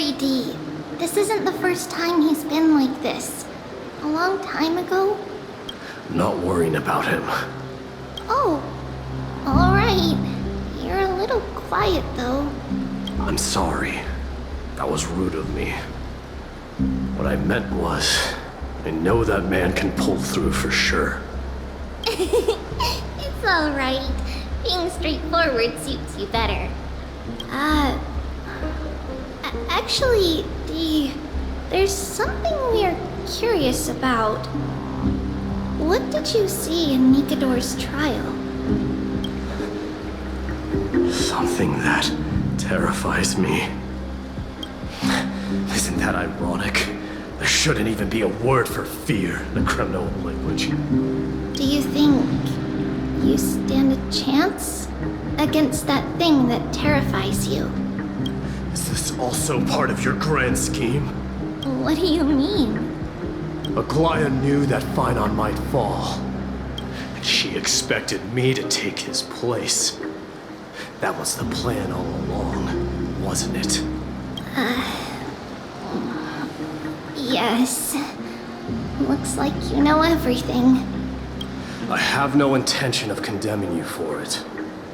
worry, Dee. This isn't the first time he's been like this. A long time ago? I'm not worrying about him. Oh, alright. You're a little quiet, though. I'm sorry. That was rude of me. What I meant was, I know that man can pull through for sure. It's alright. Being straightforward suits you better. Actually, Dee, there's something we're curious about. What did you see in Nikador's trial? Something that terrifies me. Isn't that ironic? There shouldn't even be a word for fear in the Kremnoan language. Do you think you stand a chance against that thing that terrifies you? Is this also part of your grand scheme? What do you mean? Aglaya knew that Finon might fall, and she expected me to take his place. That was the plan all along, wasn't it? Yes. Looks like you know everything. I have no intention of condemning you for it.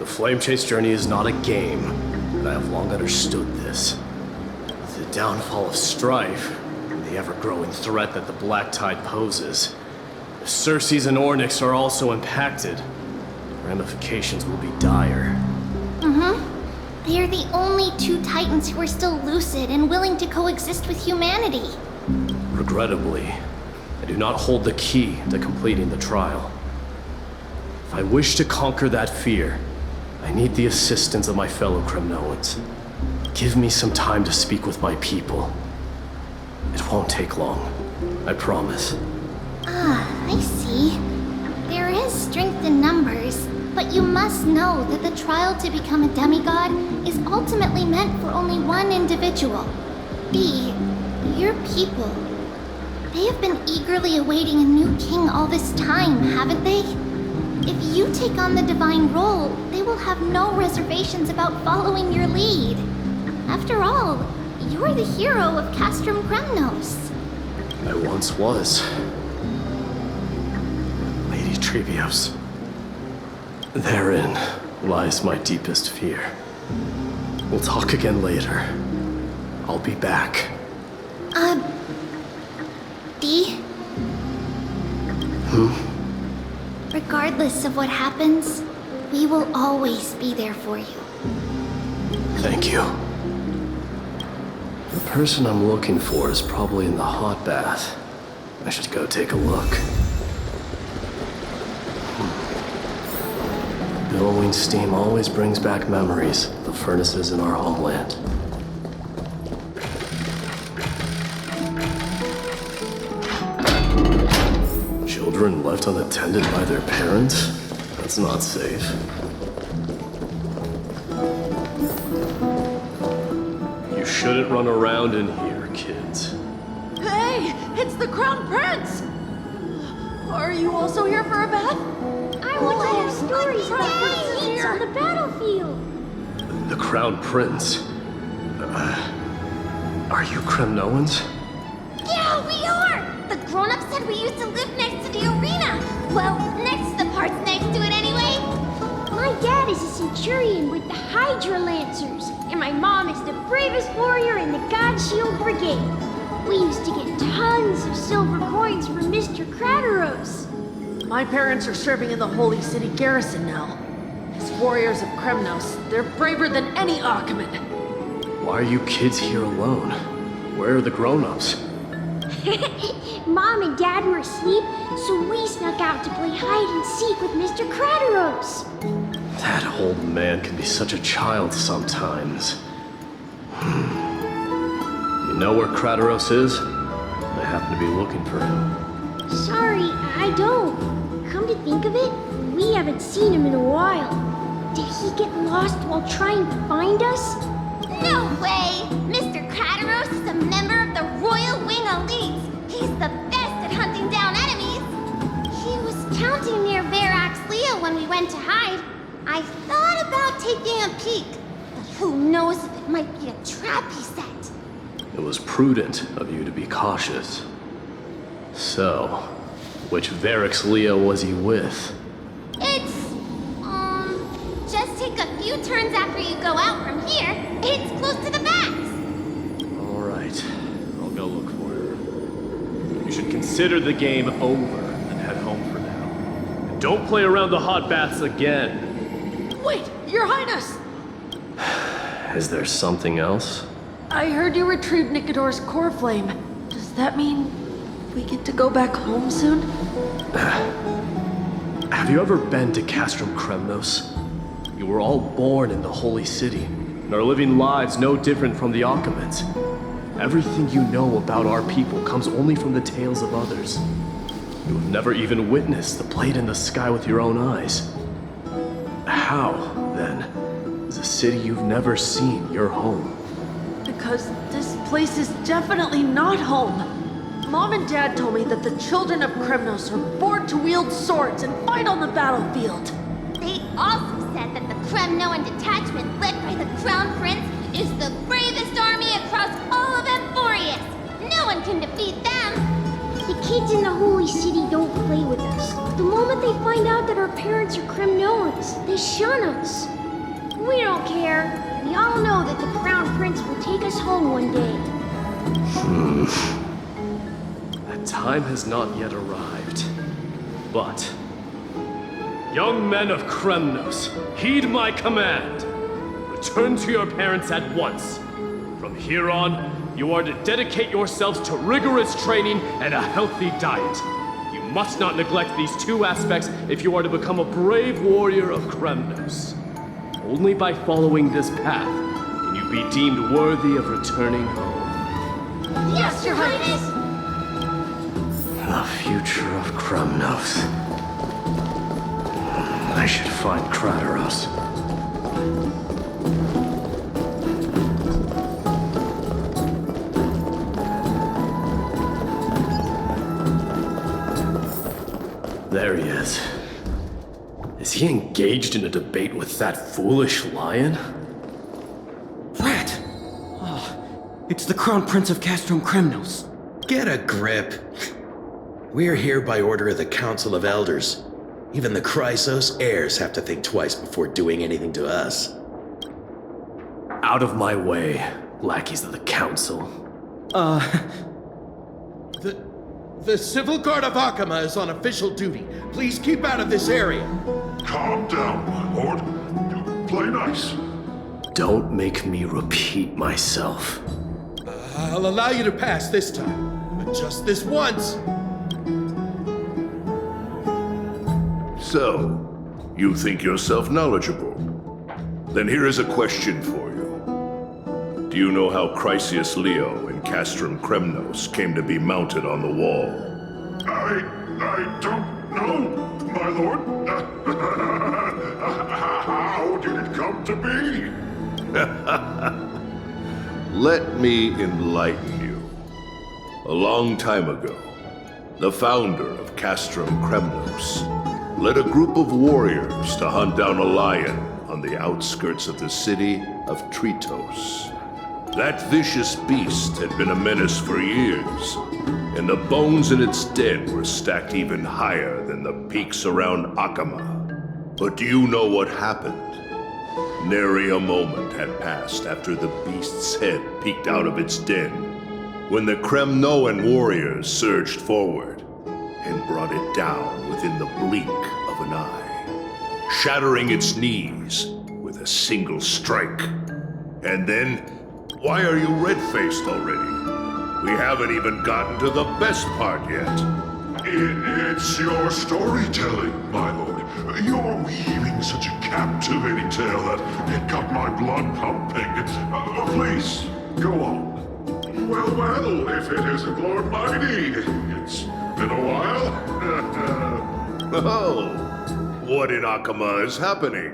The Flame Chase journey is not a game, and I have long understood this. The downfall of Strife, and the ever-growing threat that the Black Tide poses. If Circes and Ornyx are also impacted, ramifications will be dire. They are the only two Titans who are still lucid and willing to coexist with humanity. Regrettably, I do not hold the key to completing the trial. If I wish to conquer that fear, I need the assistance of my fellow Kremnoans. Give me some time to speak with my people. It won't take long, I promise. I see. There is strength in numbers, but you must know that the trial to become a demigod is ultimately meant for only one individual. Your people. They have been eagerly awaiting a new king all this time, haven't they? If you take on the divine role, they will have no reservations about following your lead. After all, you're the hero of Castrum Kremnos. I once was. Lady Trebios. Therein lies my deepest fear. We'll talk again later. I'll be back. Dee? Regardless of what happens, we will always be there for you. Thank you. The person I'm looking for is probably in the hot bath. I should go take a look. Billowing steam always brings back memories of the furnaces in our homeland. Children left unattended by their parents? That's not safe. You shouldn't run around in here, kids. Hey, it's the Crown Prince! Are you also here for a bath? I want to hear stories about princes on the battlefield. The Crown Prince? Are you Kremnoans? Yeah, we are! The grown-ups said we used to live next to the arena. Well, next to the parts next to it anyway. My dad is a centurion with the Hydra Lancers, and my mom is the bravest warrior in the God Shield Brigade. We used to get tons of silver coins from Mr. Crateros. My parents are serving in the Holy City garrison now. As warriors of Kremnos, they're braver than any Achaemen. Why are you kids here alone? Where are the grown-ups? Mom and Dad were asleep, so we snuck out to play hide and seek with Mr. Crateros. That old man can be such a child sometimes. You know where Crateros is? I happen to be looking for him. Sorry, I don't. Come to think of it, we haven't seen him in a while. Did he get lost while trying to find us? No way! Mr. Crateros is a member of the Royal Wing Elites. He's the best at hunting down enemies. He was counting near Verax Leo when we went to hide. I thought about taking a peek, but who knows if it might be a trap he set. It was prudent of you to be cautious. So, which Varix Leo was he with? It's, just take a few turns after you go out from here. It's close to the bats. Alright, I'll go look for her. You should consider the game over and head home for now. And don't play around the hot baths again. Wait, Your Highness! Is there something else? I heard you retrieved Nicodor's core flame. Does that mean we get to go back home soon? Have you ever been to Castrum Kremnos? You were all born in the Holy City, and are living lives no different from the Achaemenids. Everything you know about our people comes only from the tales of others. You have never even witnessed the blade in the sky with your own eyes. How, then, is a city you've never seen your home? Because this place is definitely not home. Mom and Dad told me that the children of Kremnos are born to wield swords and fight on the battlefield. They also said that the Kremnoan detachment led by the Crown Prince is the bravest army across all of Emporius. No one can defeat them. The kids in the Holy City don't play with us. The moment they find out that our parents are Kremnoans, they shun us. We don't care. We all know that the Crown Prince will take us home one day. That time has not yet arrived. But, young men of Kremnos, heed my command. Return to your parents at once. From here on, you are to dedicate yourselves to rigorous training and a healthy diet. You must not neglect these two aspects if you are to become a brave warrior of Kremnos. Only by following this path can you be deemed worthy of returning home. Yes, Your Highness! The future of Kremnos. I should find Krateros. There he is. Is he engaged in a debate with that foolish lion? Rat! Oh, it's the Crown Prince of Castrum Kremnos. Get a grip. We're here by order of the Council of Elders. Even the Chrysos heirs have to think twice before doing anything to us. Out of my way, lackeys of the Council. The Civil Guard of Akama is on official duty. Please keep out of this area. Calm down, my lord. You play nice. Don't make me repeat myself. I'll allow you to pass this time, but just this once. So, you think yourself knowledgeable? Then here is a question for you. Do you know how Chrysius Leo and Castrum Kremnos came to be mounted on the wall? I don't know, my lord. How did it come to be? Let me enlighten you. A long time ago, the founder of Castrum Kremnos led a group of warriors to hunt down a lion on the outskirts of the city of Tritos. That vicious beast had been a menace for years, and the bones in its den were stacked even higher than the peaks around Akama. But do you know what happened? Nary a moment had passed after the beast's head peeked out of its den, when the Kremnoan warriors surged forward and brought it down within the blink of an eye, shattering its knees with a single strike. And then, why are you red-faced already? We haven't even gotten to the best part yet. It's your storytelling, my lord. You're weaving such a captivating tale that it got my blood pumping. Please, go on. Well, if it isn't Lord Mighty. It's been a while. Oh, what in Akama is happening?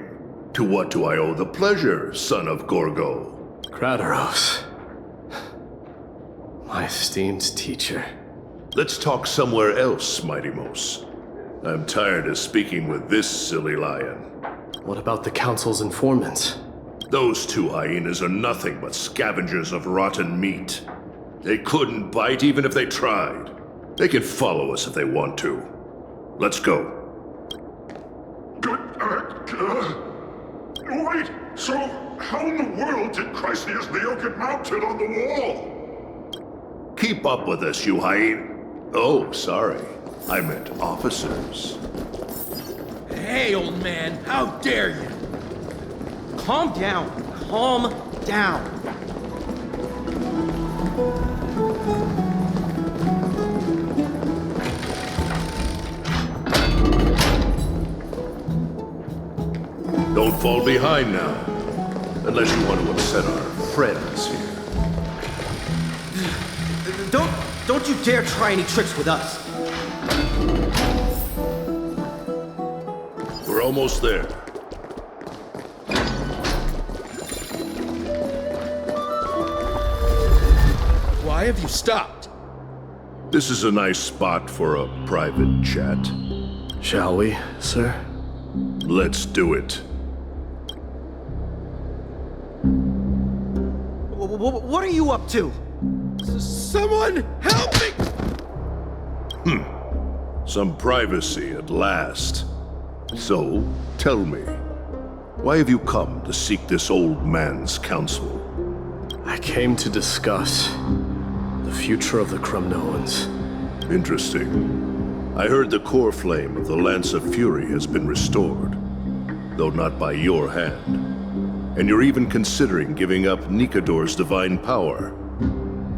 To what do I owe the pleasure, son of Gorgo? Krateros. My esteemed teacher. Let's talk somewhere else, Mighty Mos. I'm tired of speaking with this silly lion. What about the Council's informants? Those two hyenas are nothing but scavengers of rotten meat. They couldn't bite even if they tried. They can follow us if they want to. Let's go. Wait, so how in the world did Chrysius Leo get mounted on the wall? Keep up with us, you hyena. Oh, sorry. I meant officers. Hey, old man, how dare you? Calm down. Calm down. Don't fall behind now. Unless you want to upset our friends here. Don't you dare try any tricks with us. We're almost there. Why have you stopped? This is a nice spot for a private chat. Shall we, sir? Let's do it. What are you up to? Someone help me! Some privacy at last. So, tell me, why have you come to seek this old man's counsel? I came to discuss the future of the Kremnoans. Interesting. I heard the core flame of the Lance of Fury has been restored, though not by your hand. And you're even considering giving up Nikador's divine power.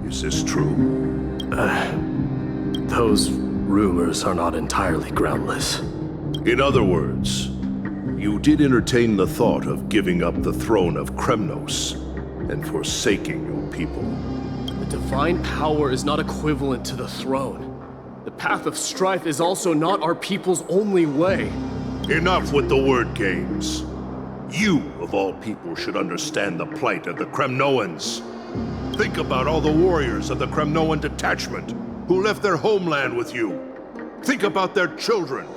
Is this true? Those rumors are not entirely groundless. In other words, you did entertain the thought of giving up the throne of Kremnos and forsaking your people. The divine power is not equivalent to the throne. The path of strife is also not our people's only way. Enough with the word games. You, of all people, should understand the plight of the Kremnoans. Think about all the warriors of the Kremnoan detachment who left their homeland with you. Think about their children.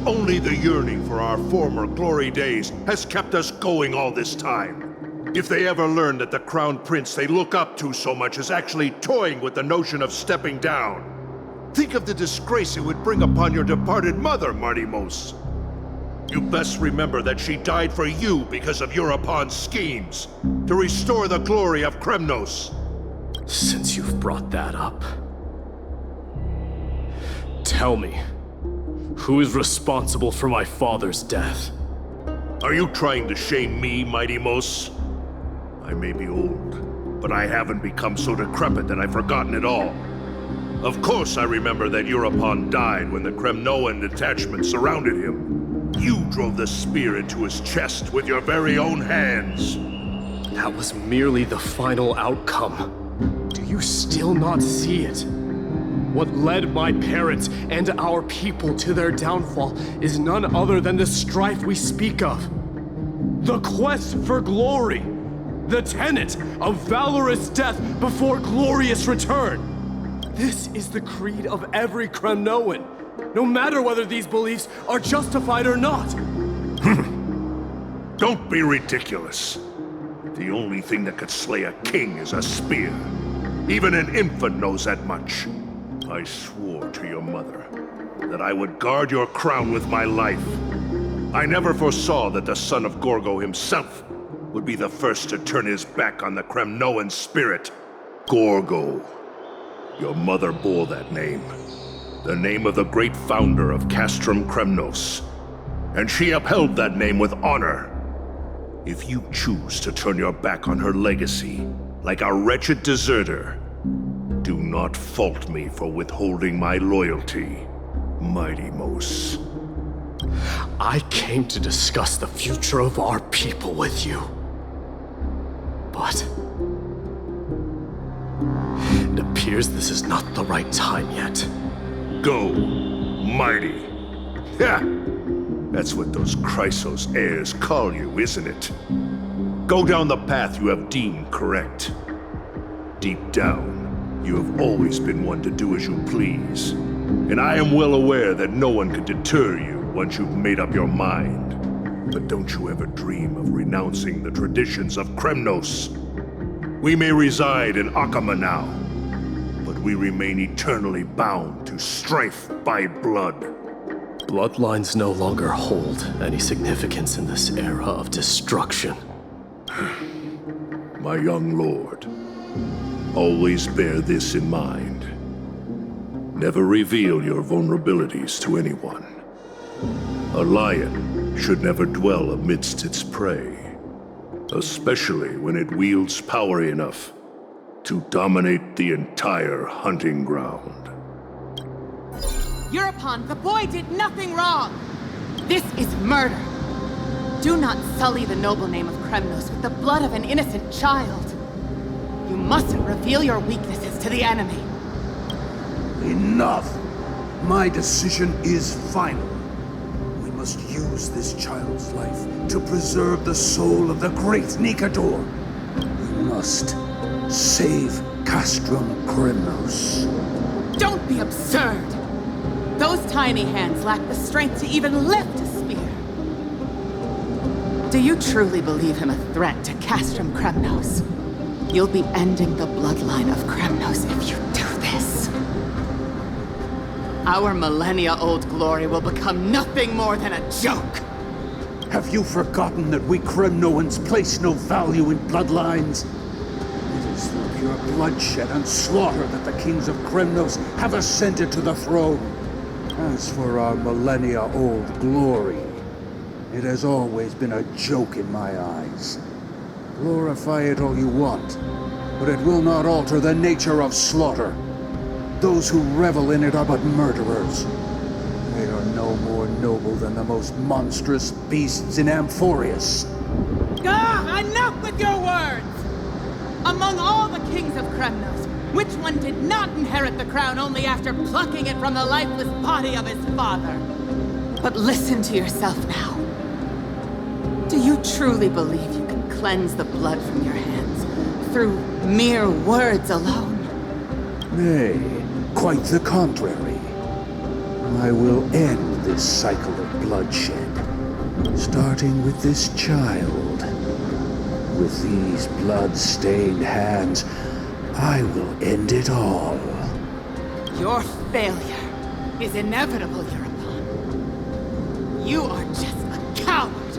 Only the yearning for our former glory days has kept us going all this time. If they ever learn that the Crown Prince they look up to so much is actually toying with the notion of stepping down, think of the disgrace it would bring upon your departed mother, Martimos. You best remember that she died for you because of Europon's schemes, to restore the glory of Kremnos. Since you've brought that up, tell me, who is responsible for my father's death? Are you trying to shame me, Martimos? I may be old, but I haven't become so decrepit that I've forgotten it all. Of course I remember that Europon died when the Kremnoan detachment surrounded him. You drove the spear into his chest with your very own hands. That was merely the final outcome. Do you still not see it? What led my parents and our people to their downfall is none other than the strife we speak of. The quest for glory. The tenet of valorous death before glorious return. This is the creed of every Kremnoan, no matter whether these beliefs are justified or not. Don't be ridiculous. The only thing that could slay a king is a spear. Even an infant knows that much. I swore to your mother that I would guard your crown with my life. I never foresaw that the son of Gorgo himself would be the first to turn his back on the Kremnoan spirit. Gorgo. Your mother bore that name. The name of the great founder of Castrum Kremnos. And she upheld that name with honor. If you choose to turn your back on her legacy, like a wretched deserter, do not fault me for withholding my loyalty, Martimos. I came to discuss the future of our people with you. But it appears this is not the right time yet. Go, mighty. Yeah, that's what those Chrysos heirs call you, isn't it? Go down the path you have deemed correct. Deep down, you have always been one to do as you please. And I am well aware that no one can deter you once you've made up your mind. But don't you ever dream of renouncing the traditions of Kremnos. We may reside in Akama now, we remain eternally bound to strife by blood. Bloodlines no longer hold any significance in this era of destruction. My young lord, always bear this in mind. Never reveal your vulnerabilities to anyone. A lion should never dwell amidst its prey, especially when it wields power enough to dominate the entire hunting ground. Euripon, the boy did nothing wrong! This is murder! Do not sully the noble name of Kremnos with the blood of an innocent child! You mustn't reveal your weaknesses to the enemy! Enough! My decision is final. We must use this child's life to preserve the soul of the great Nikador. We must save Castrum Kremnos. Don't be absurd! Those tiny hands lack the strength to even lift a spear. Do you truly believe him a threat to Castrum Kremnos? You'll be ending the bloodline of Kremnos if you do this. Our millennia-old glory will become nothing more than a joke. Have you forgotten that we Kremnoans place no value in bloodlines? It is through pure bloodshed and slaughter that the kings of Kremnos have ascended to the throne. As for our millennia-old glory, it has always been a joke in my eyes. Glorify it all you want, but it will not alter the nature of slaughter. Those who revel in it are but murderers. They are no more noble than the most monstrous beasts in Amphorius. Enough with your words! Among all the kings of Kremnos, which one did not inherit the crown only after plucking it from the lifeless body of his father? But listen to yourself now. Do you truly believe you can cleanse the blood from your hands through mere words alone? Nay, quite the contrary. I will end this cycle of bloodshed, starting with this child. With these blood-stained hands, I will end it all. Your failure is inevitable, Euripon. You are just a coward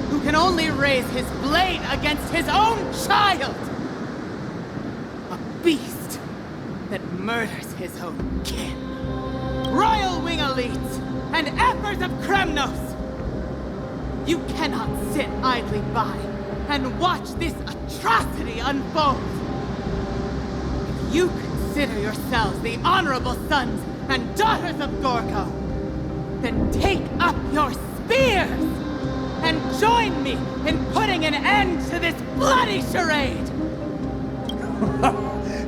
who can only raise his blade against his own child! A beast that murders his own kin. Royal Wing elites and Emperors of Kremnos! You cannot sit idly by and watch this atrocity unfold! If you consider yourselves the honorable sons and daughters of Gorgo, then take up your spears and join me in putting an end to this bloody charade!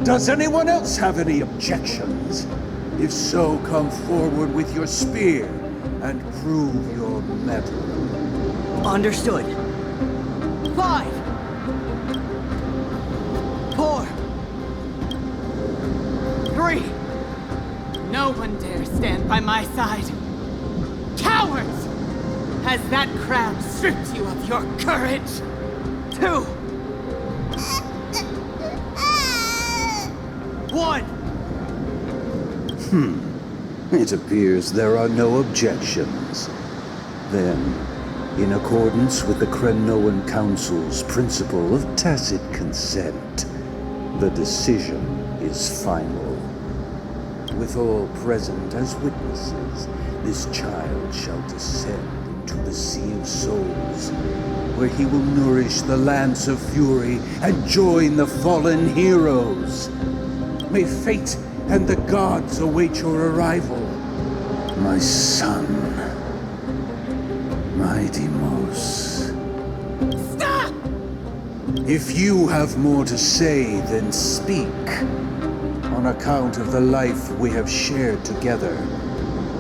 Does anyone else have any objections? If so, come forward with your spear and prove your mettle. Understood. 5, 4, 3. No one dares stand by my side. Cowards! Has that crown stripped you of your courage? 2, 1. It appears there are no objections. Then, in accordance with the Kremnoan Council's principle of tacit consent, the decision is final. With all present as witnesses, this child shall descend into the Sea of Souls, where he will nourish the Lance of Fury and join the fallen heroes. May fate and the gods await your arrival, my son, my Deimos. Stop! If you have more to say, then speak. On account of the life we have shared together,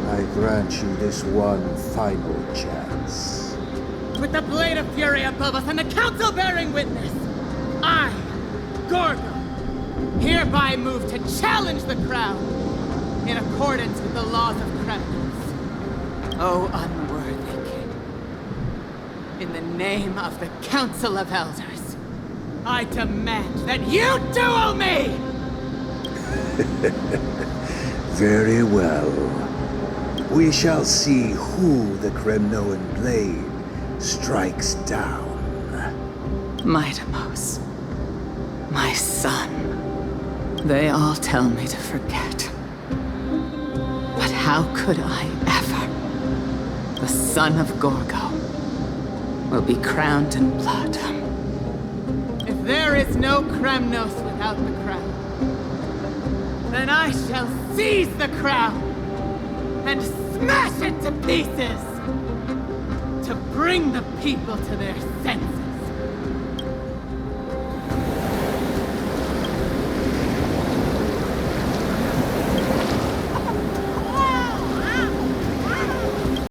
I grant you this one final chance. With the Blade of Fury above us and the Council bearing witness, I, Gorgo, hereby move to challenge the crown in accordance with the laws of Kremnos. O unworthy king, in the name of the Council of Elders, I demand that you duel me! Very well. We shall see who the Kremnoan blade strikes down. Midamos, my son. They all tell me to forget. But how could I ever? The son of Gorgo will be crowned in blood. If there is no Kremnos without the crown, then I shall seize the crown and smash it to pieces to bring the people to their senses.